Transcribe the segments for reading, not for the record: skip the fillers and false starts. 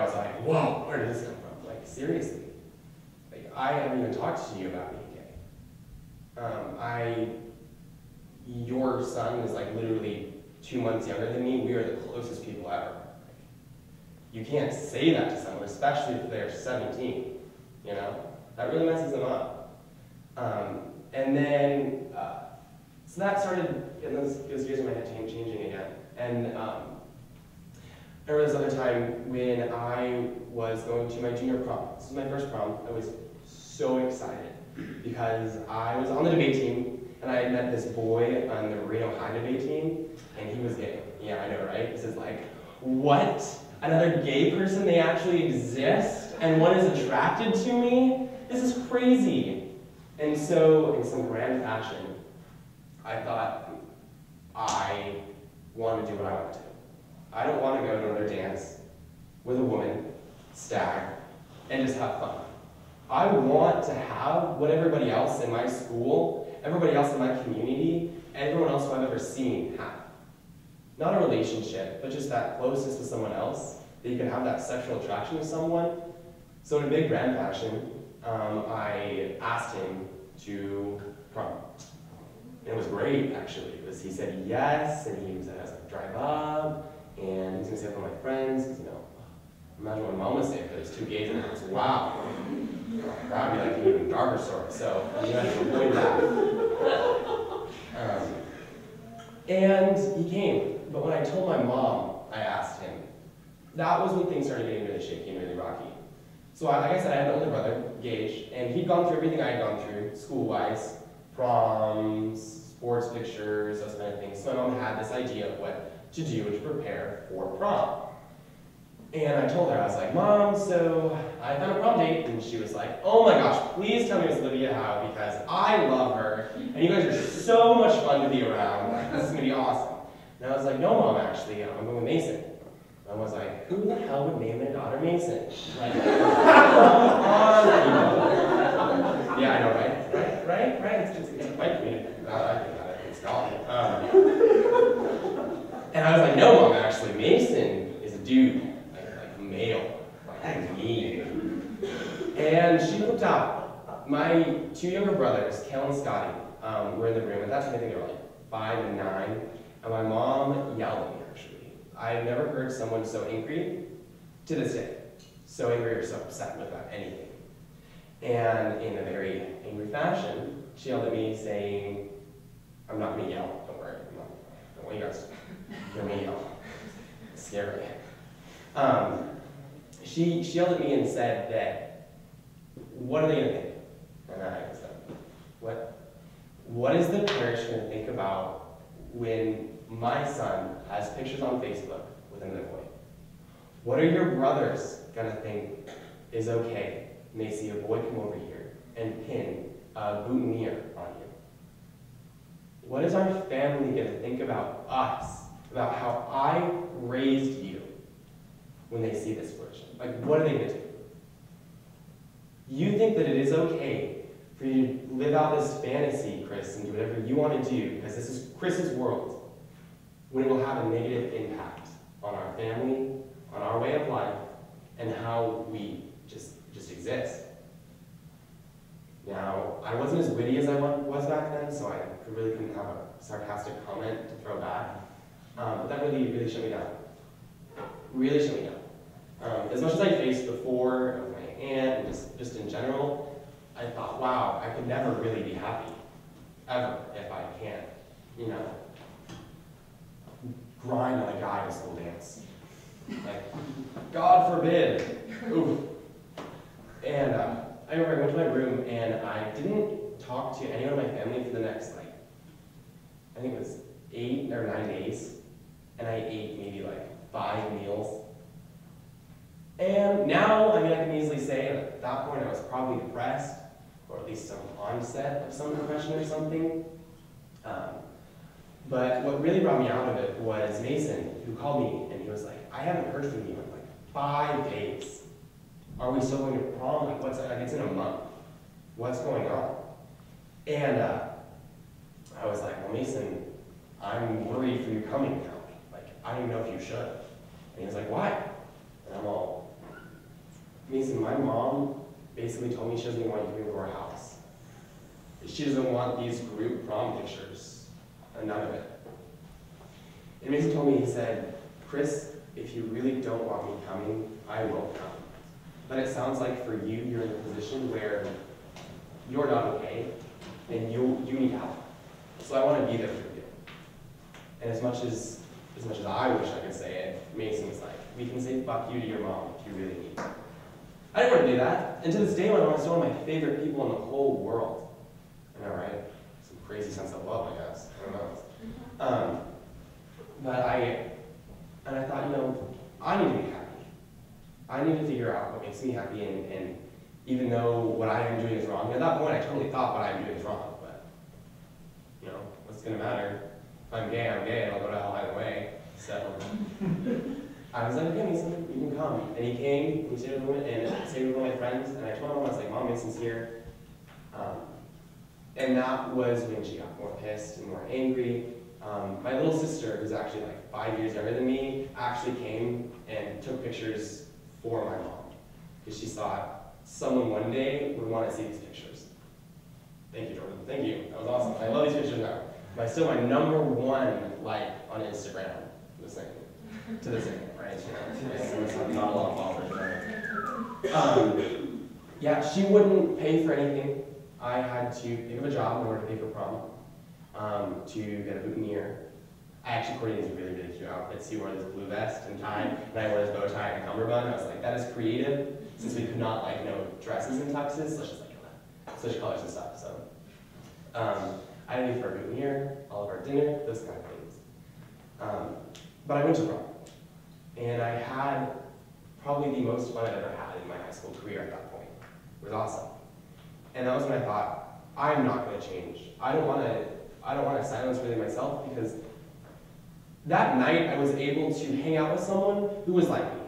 was like, whoa, where did this come from? Like, seriously. Like, I haven't even talked to you about being gay. Your son is like literally 2 months younger than me. We are the closest people ever. You can't say that to someone, especially if they're 17, you know? That really messes them up. And then, so that started, and those years in my head changing again. And there was another time when I was going to my junior prom. This was my first prom. I was so excited because I was on the debate team, and I had met this boy on the Reno High debate team, and he was gay. Yeah, I know, right? This is like, what? Another gay person? They actually exist? And one is attracted to me? This is crazy. And so, in some grand fashion, I thought, I want to do what I want to do. I don't want to go to another dance with a woman, stag, and just have fun. I want to have what everybody else in my school, everybody else in my community, everyone else who I've ever seen have. Not a relationship, but just that closeness to someone else, that you can have that sexual attraction to someone. So in a big grand fashion, I asked him to prom. And it was great, actually. He said yes, and he was going to drive up, and he was going to say hello to my friends, because, you know, imagine what mom would say if there's 2 gays in the house. Wow. That would be like an even darker story, so you had to avoid that. And he came, but when I told my mom, I asked him, that was when things started getting really shaky and really rocky. So like I said, I had an older brother, Gage, and he'd gone through everything I had gone through, school-wise, proms, sports pictures, those kind of things. So my mom had this idea of what to do to prepare for prom. And I told her, I was like, Mom, so I found a prom date. And she was like, oh my gosh, please tell me it's Olivia Howe, because I love her, and you guys are so much fun to be around. Like, this is going to be awesome. And I was like, no, Mom, actually, I'm going with Mason. I was like, who the hell would name their daughter Mason? Like, come on, people. Yeah, I know, right? It's quite community. I think about it. It's gone. And I was like, no, Mom, actually, Mason is a dude. Male, like me. And she looked out. My 2 younger brothers, Kel and Scotty, were in the room. At that time, I think they were like 5 and 9. And my mom yelled at me, actually. I've never heard someone so angry to this day. So angry or so upset about anything. And in a very angry fashion, she yelled at me saying, I'm not going to yell. Don't worry. Don't want you guys to hear me yell. It's scary. She yelled at me and said that, what are they going to think? And I said, what is the parish going to think about when my son has pictures on Facebook with another boy? What are your brothers going to think is okay when they see a boy come over here and pin a boutonniere on you? What is our family going to think about us, about how I raised you, when they see this version? Like, what are they going to do? You think that it is okay for you to live out this fantasy, Chris, and do whatever you want to do, because this is Chris's world, when it will have a negative impact on our family, on our way of life, and how we just exist. Now, I wasn't as witty as I was back then, so I really couldn't have a sarcastic comment to throw back. But that really shut me down. Really shut me down. As much as I faced before with my aunt and just in general, I thought, wow, I could never really be happy, ever, if I can't, you know, grind on a guy to school dance. Like, God forbid. Oof. And I remember I went to my room and I didn't talk to anyone in my family for the next, like, I think it was 8 or 9 days. And I ate maybe like 5 meals. And now, I mean, I can easily say at that point I was probably depressed, or at least some onset of some depression or something. But what really brought me out of it was Mason, who called me, and he was like, I haven't heard from you in like 5 days. Are we still going to prom? Like, it's in a month. What's going on? And I was like, well, Mason, I'm worried for you coming now. Like, I don't even know if you should. And he was like, why? And I'm all, Mason, my mom basically told me she doesn't even want you coming to our house. She doesn't want these group prom pictures, and none of it. And Mason told me, he said, Chris, if you really don't want me coming, I won't come. But it sounds like for you, you're in a position where you're not okay, and you need help. So I want to be there for you. And as much as I wish I could say it, Mason was like, we can say fuck you to your mom if you really need to. I didn't want to do that. And to this day, my mom is still one of my favorite people in the whole world. I know, right? Some crazy sense of love, I guess. I don't know. But I thought, you know, I need to be happy. I need to figure out what makes me happy, and even though what I am doing is wrong, at that point I totally thought what I am doing is wrong, but, you know, what's going to matter? If I'm gay, and I'll go to hell either way. So I was like, okay, Mason, you can come. And he came, and he stayed with one of my friends, and I told my mom, I was like, Mom, Mason's here. And that was when she got more pissed and more angry. My little sister, who's actually like 5 years younger than me, actually came and took pictures for my mom, because she thought someone one day would want to see these pictures. Thank you, Jordan. Thank you. That was awesome. I love these pictures now. But still my #1 like on Instagram. To this day, right? Not a lot of followers. Yeah, she wouldn't pay for anything. I had to pick up a job in order to pay for prom, to get a boutonniere. I actually coordinated these really, really cute outfits. He wore this blue vest and tie, and I wore this bow tie and a cummerbund. I was like, that is creative, since we could not like dresses and tuxes. Let's just like switch colors and stuff. So I had to pay for a boutonniere, all of our dinner, those kind of things. But I went to prom, and I had probably the most fun I've ever had in my high school career at that point. It was awesome. And that was when I thought, I'm not going to change. I don't want to silence really myself, because that night I was able to hang out with someone who was like me.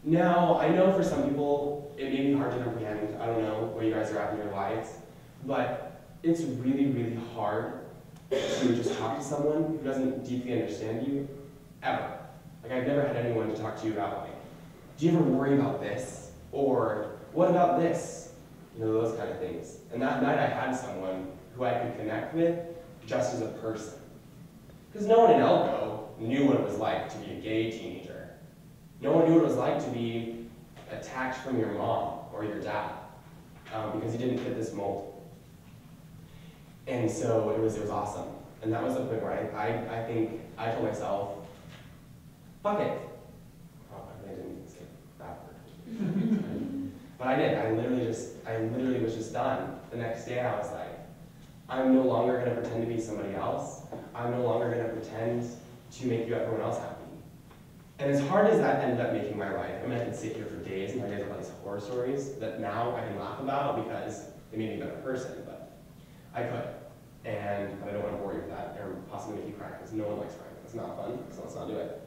Now, I know for some people it may be hard to comprehend. I don't know where you guys are at in your lives, but it's really, really hard to just talk to someone who doesn't deeply understand you, ever. Like, I've never had anyone to talk to you about, like, do you ever worry about this? Or, what about this? You know, those kind of things. And that night I had someone who I could connect with just as a person. Because no one in Elko knew what it was like to be a gay teenager. No one knew what it was like to be attacked from your mom or your dad, because you didn't fit this mold. And so it was awesome. And that was the point where I think I told myself, fuck it. Oh, I really didn't say that word. But I did. I literally was just done. The next day I was like, I'm no longer going to pretend to be somebody else. I'm no longer going to pretend to make everyone else happy. And as hard as that ended up making my life, I mean, I could sit here for days and days about these horror stories that now I can laugh about because they made me a better person, but I could. And I don't want to bore you with that or possibly make you cry, because no one likes crying. It's not fun, so let's not do it.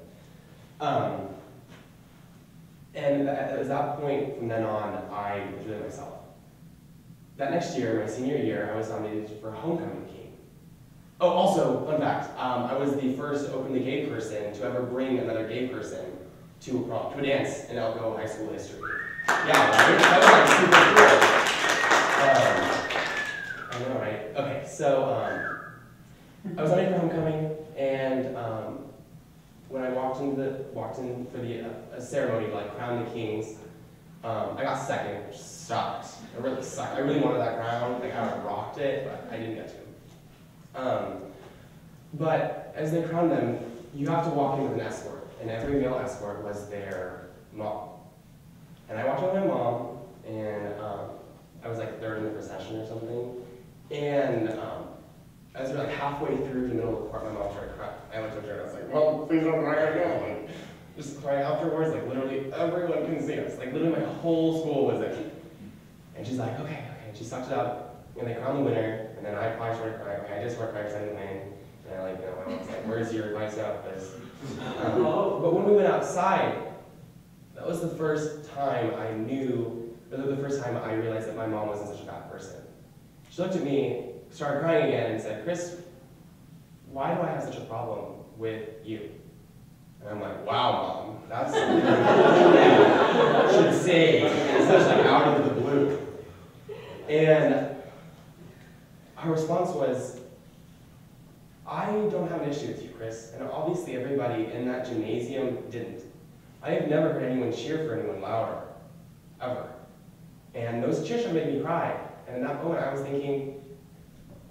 And at that point, from then on, I was really myself. That next year, my senior year, I was nominated for Homecoming King. Oh, also, fun fact, I was the first openly gay person to ever bring another gay person to a prom, to a dance in Elko high school history. Yeah, right? That was like super cool. I know, right? Okay, so I was nominated for Homecoming, and when I walked in for the ceremony to like crown the kings, I got second, which sucked. It really sucked. I really wanted that crown. Like, I would have rocked it, but I didn't get to. But as they crowned them, you have to walk in with an escort, and every male escort was their mom. And I walked in with my mom, and I was like third in the procession or something. And as we're like halfway through the middle of the part, my mom started crying. I looked at her and I was like, Mom, please don't cry right now. And just cry afterwards, like literally everyone can see us. Like literally my whole school was in. And she's like, okay. And she sucked it up, and they crowned the winner, and then I probably started crying. Okay, I just started crying because I didn't win. And I my mom's like, where's your advice out of this? But when we went outside, that was the first time I realized that my mom wasn't such a bad person. She looked at me, started crying again, and said, Chris, why do I have such a problem with you? And I'm like, wow, Mom, that's something you should say everybody in that gymnasium didn't. I have never heard anyone cheer for anyone louder, ever. And those cheers made me cry. And in that moment I was thinking,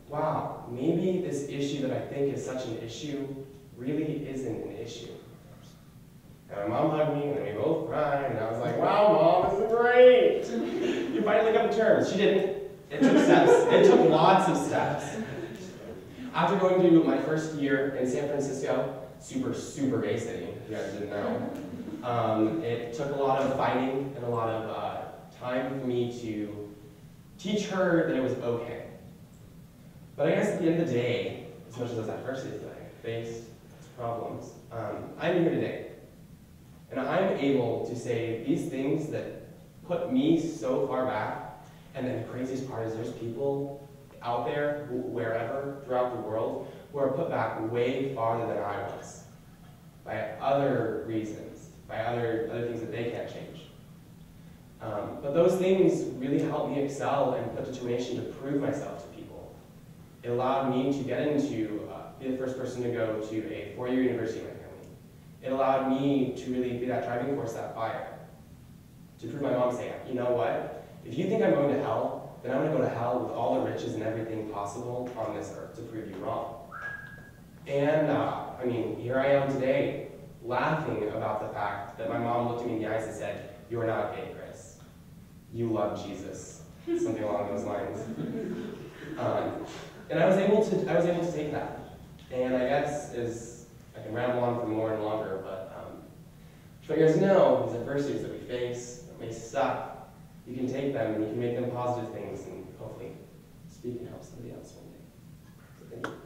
wow, maybe this issue that I think is such an issue really isn't an issue. And my mom hugged me, and we both cried, and I was like, wow, Mom, this is great! You finally come to terms. She didn't. It took steps. It took lots of steps. After going through my first year in San Francisco, super gay city, if you guys didn't know, it took a lot of fighting and a lot of time for me to teach her that it was okay. But I guess at the end of the day, as much as those adversities that I faced, problems, I'm here today. And I'm able to say these things that put me so far back, and then the craziest part is there's people out there, wherever, throughout the world, who are put back way farther than I was, by other reasons, by other things that they can't change. But those things really helped me excel and put determination to prove myself to people. It allowed me to get into, be the first person to go to a 4-year university in my family. It allowed me to really be that driving force, that fire, to prove my mom, saying, you know what, if you think I'm going to hell, then I'm going to go to hell with all the riches and everything possible on this earth to prove you wrong. And, I mean, here I am today, laughing about the fact that my mom looked at me in the eyes and said, you are not gay, Chris. You love Jesus. Something along those lines. And I was able to take that. And I guess I can ramble on for more and longer, but so you guys know, these adversities that we face, that may suck, you can take them and you can make them positive things and hopefully speak and help somebody else one day. So thank you.